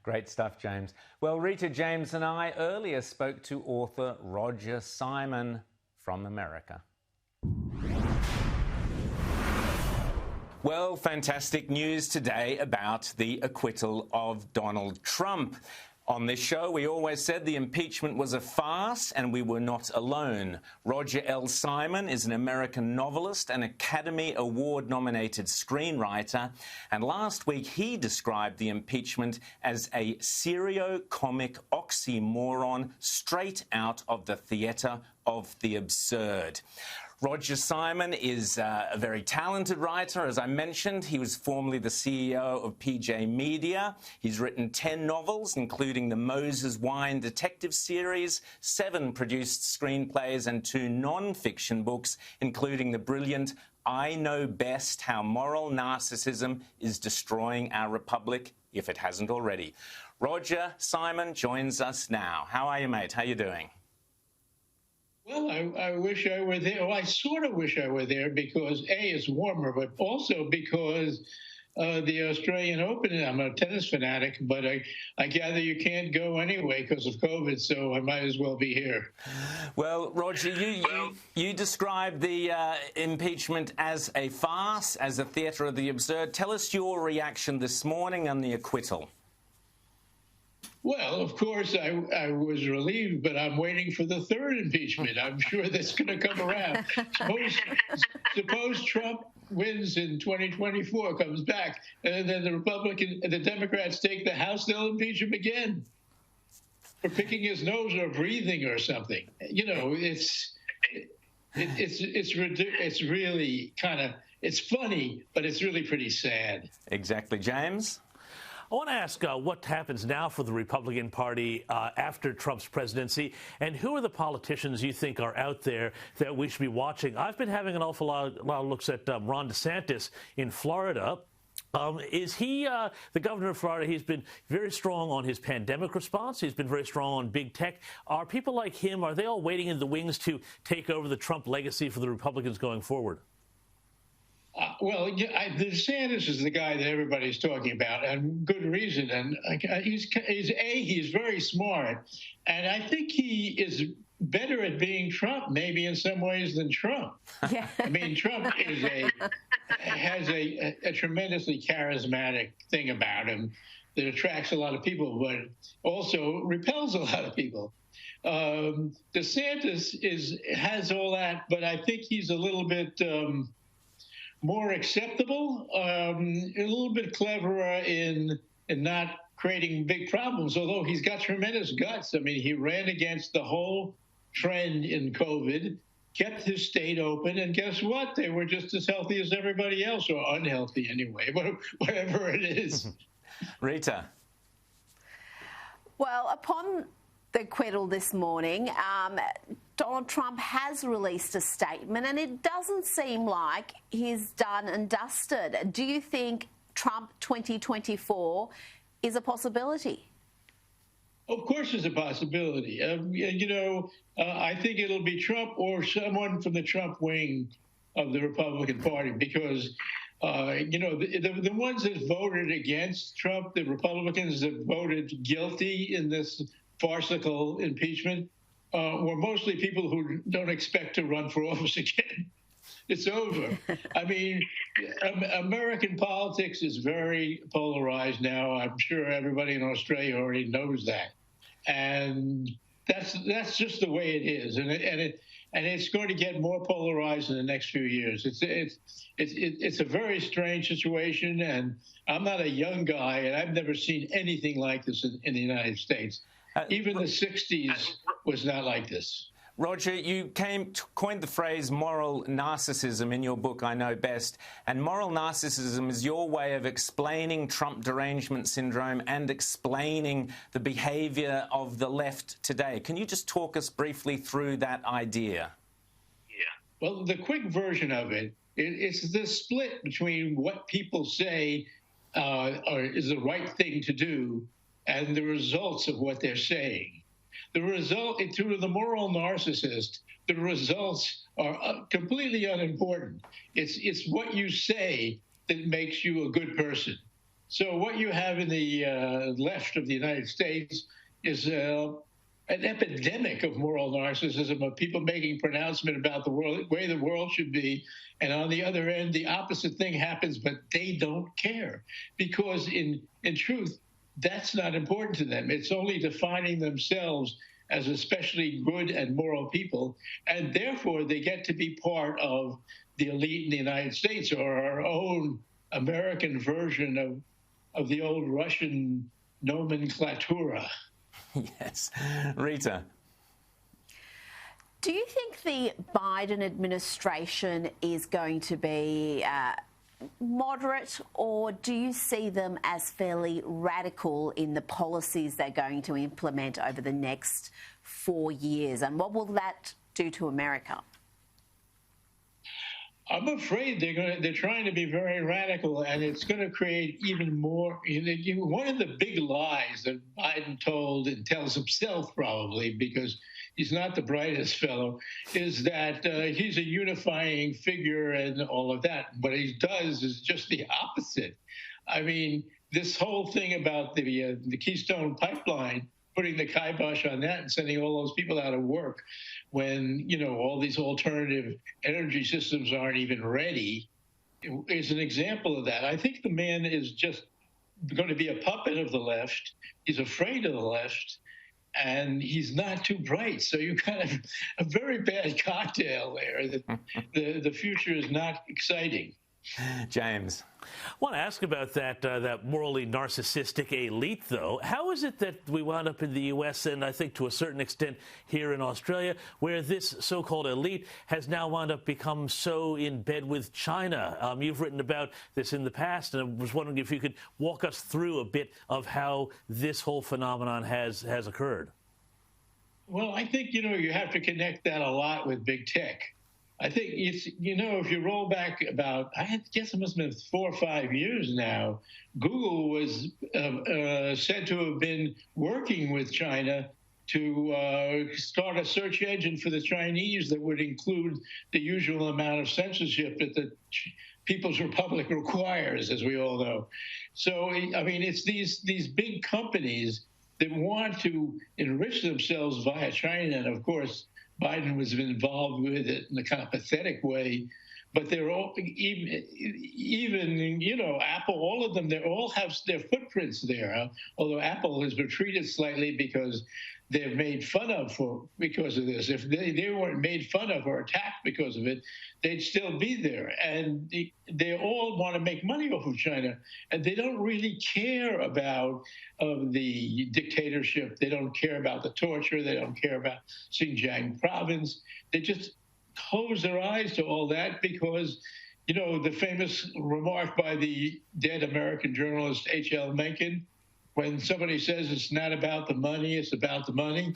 Great stuff, James. Well, Rita, James and I earlier spoke to author Roger Simon from America. Well, fantastic news today about the acquittal of Donald Trump. On this show, we always said the impeachment was a farce, and we were not alone. Roger L. Simon is an American novelist and Academy Award-nominated screenwriter, and last week he described the impeachment as a serio-comic oxymoron straight out of the theatre of the absurd. Roger Simon is a very talented writer. As I mentioned, he was formerly the CEO of PJ Media. He's written 10 novels, including the Moses Wine detective series, 7 produced screenplays, and 2 non-fiction books, including the brilliant I Know Best: How Moral Narcissism is Destroying Our Republic, if it hasn't already. Roger Simon joins us now. How are you, mate? How are you doing? Well, I wish I were there. Well, I sort of wish I were there because, A, it's warmer, but also because the Australian Open, I'm a tennis fanatic, but I gather you can't go anyway because of COVID, so I might as well be here. Well, Roger, you described the impeachment as a farce, as a theatre of the absurd. Tell us your reaction this morning on the acquittal. Well, of course, I was relieved, but I'm waiting for the third impeachment. I'm sure that's going to come around. Suppose Trump wins in 2024, comes back, and then the Democrats take the House, they'll impeach him again for picking his nose or breathing or something. You know, it's really kind of, it's funny, but it's really pretty sad. Exactly. James? I want to ask what happens now for the Republican Party after Trump's presidency, and who are the politicians you think are out there that we should be watching? I've been having an awful lot of looks at Ron DeSantis in Florida. Is he the governor of Florida? He's been very strong on his pandemic response. He's been very strong on big tech. Are people like him, are they all waiting in the wings to take over the Trump legacy for the Republicans going forward? Well, DeSantis is the guy that everybody's talking about, and good reason. And he's very smart, and I think he is better at being Trump, maybe in some ways, than Trump. Yeah. I mean, Trump has a tremendously charismatic thing about him that attracts a lot of people, but also repels a lot of people. DeSantis has all that, but I think he's a little bit more acceptable, a little bit cleverer in not creating big problems, although he's got tremendous guts. I mean, he ran against the whole trend in COVID, kept his state open, and guess what? They were just as healthy as everybody else, or unhealthy anyway, whatever it is. Rita. Well, upon the acquittal this morning, Donald Trump has released a statement, and it doesn't seem like he's done and dusted. Do you think Trump 2024 is a possibility? Of course it's a possibility. I think it'll be Trump or someone from the Trump wing of the Republican Party because, the ones that voted against Trump, the Republicans that voted guilty in this farcical impeachment, were mostly people who don't expect to run for office again. It's over. I mean, American politics is very polarized now. I'm sure everybody in Australia already knows that, and that's just the way it is. And it's going to get more polarized in the next few years. It's a very strange situation, and I'm not a young guy, and I've never seen anything like this in the United States. Even the 60s was not like this. Roger, you coined the phrase moral narcissism in your book, I Know Best. And moral narcissism is your way of explaining Trump derangement syndrome and explaining the behavior of the left today. Can you just talk us briefly through that idea? Yeah. Well, the quick version of it's the split between what people say is the right thing to do and the results of what they're saying. The result, to the moral narcissist, the results are completely unimportant. It's what you say that makes you a good person. So what you have in the left of the United States is an epidemic of moral narcissism, of people making pronouncement about the world, way the world should be. And on the other end, the opposite thing happens, but they don't care, because in truth, that's not important to them. It's only defining themselves as especially good and moral people, and therefore they get to be part of the elite in the United States, or our own American version of the old Russian nomenclatura. Yes. Rita. Do you think the Biden administration is going to be moderate, or do you see them as fairly radical in the policies they're going to implement over the next 4 years? And what will that do to America? I'm afraid they're trying to be very radical, and it's going to create even more. One of the big lies that Biden told, and tells himself probably, because he's not the brightest fellow, is that he's a unifying figure and all of that. What he does is just the opposite. I mean, this whole thing about the Keystone Pipeline, putting the kibosh on that and sending all those people out of work when, all these alternative energy systems aren't even ready, is an example of that. I think the man is just going to be a puppet of the left. He's afraid of the left, and he's not too bright. So you kind of a very bad cocktail there. The future is not exciting. James. I want to ask about that morally narcissistic elite, though. How is it that we wound up in the U.S. and I think to a certain extent here in Australia, where this so-called elite has now wound up become so in bed with China? You've written about this in the past, and I was wondering if you could walk us through a bit of how this whole phenomenon has occurred. Well, I think, you have to connect that a lot with big tech. I think it's, if you roll back about, I guess it must have been 4 or 5 years now, Google was said to have been working with China to start a search engine for the Chinese that would include the usual amount of censorship that the People's Republic requires, as we all know. So, I mean, it's these big companies that want to enrich themselves via China, and of course, Biden was involved with it in a kind of pathetic way, but they're all, even Apple, all of them, they all have their footprints there. Although Apple has retreated slightly because they're made fun of because of this. If they weren't made fun of or attacked because of it, they'd still be there. And they all want to make money off of China, and they don't really care about the dictatorship. They don't care about the torture. They don't care about Xinjiang province. They just close their eyes to all that because, the famous remark by the dead American journalist H.L. Mencken, when somebody says it's not about the money, it's about the money.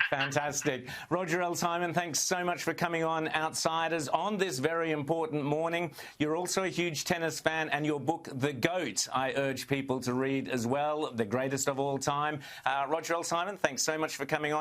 Fantastic. Roger L. Simon, thanks so much for coming on Outsiders on this very important morning. You're also a huge tennis fan, and your book, The GOAT, I urge people to read as well, the greatest of all time. Roger L. Simon, thanks so much for coming on.